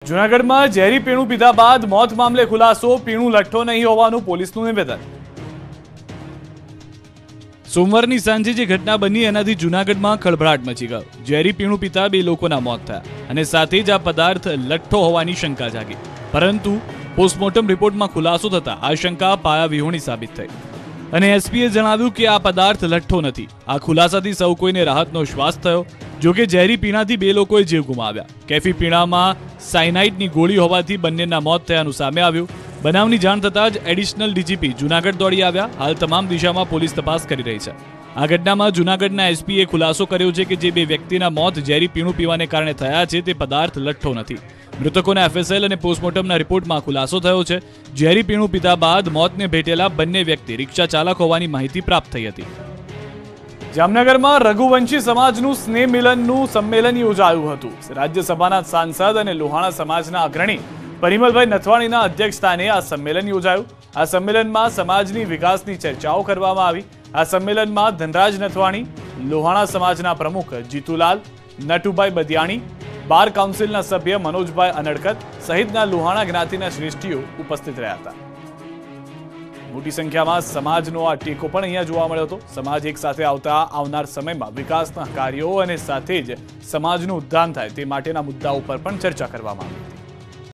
જૂનાગઢમાં ઝેરી પીણું પીધા બાદ મોત મામલે ખુલાસો, પીણું લઠ્ઠો નહીં હોવાનું પોલીસનું નિવેદન। સોમવારની સાંજે જે ઘટના બની એનાથી જૂનાગઢમાં ખળભળાટ મચી ગયો। ઝેરી પીણું પીતા બે લોકોના મોત થયા અને સાથે જ આ પદાર્થ લઠ્ઠો હોવાની શંકા જાગી, પરંતુ પોસ્ટમોર્ટમ રિપોર્ટમાં ખુલાસો થતા આ શંકા પાયાવિહોણી સાબિત થઈ અને એસપીએ જણાવ્યું કે આ પદાર્થ લઠ્ઠો નથી। આ ખુલાસાથી સૌ કોઈને રાહતનો શ્વાસ થયો। જોકે ઝેરી પીણાથી બે લોકોએ જીવ ગુમાવ્યા। કેફી પીણામાં સાયનાઇડની ગોળી હોવાથી બંનેના મોત થયાનું સામે આવ્યું। બનાવની જાણ થતાં જ એડિશનલ ડીજીપી જૂનાગઢ દોડી આવ્યા। હાલ તમામ દિશામાં પોલીસ તપાસ કરી રહી છે। આ ઘટનામાં જૂનાગઢના એસપીએ ખુલાસો કર્યો છે કે જે બે વ્યક્તિના મોત ઝેરી પીણું પીવાને કારણે થયા છે તે પદાર્થ લઠ્ઠો નથી। મૃતકોના એફએસએલ અને પોસ્ટમોર્ટમના રિપોર્ટમાં ખુલાસો થયો છે। ઝેરી પીણું પીધા બાદ મોતને ભેટેલા બંને વ્યક્તિ રિક્ષા ચાલક હોવાની માહિતી પ્રાપ્ત થઈ હતી। જામનગરમાં રઘુવંશી સમાજનું સ્નેહ મિલનનું સંમેલન યોજાયું હતું। રાજ્યસભાના સાંસદ અને લોહાણા સમાજના અગ્રણી પરિમલભાઈ નથવાણીના અધ્યક્ષસ્થાને આ સંમેલન યોજાયું। આ સંમેલનમાં સમાજની વિકાસની ચર્ચાઓ કરવામાં આવી। આ સંમેલનમાં ધનરાજ નથવાણી, લોહાણા સમાજના પ્રમુખ જીતુલાલ, નટુભાઈ બદિયાણી, બાર કાઉન્સિલના સભ્ય મનોજભાઈ અનડકત સહિતના લોહાણા જ્ઞાતિના શ્રેષ્ઠીઓ ઉપસ્થિત રહ્યા હતા। મોટી સંખ્યામાં સમાજનો આ ટેકો પણ અહીંયા જોવા મળ્યો હતો। સમાજ એક સાથે આવનાર સમયમાં વિકાસના કાર્યો અને સાથે જ સમાજનું ઉદ્ધાન થાય તે માટેના મુદ્દાઓ પર પણ ચર્ચા કરવામાં આવી।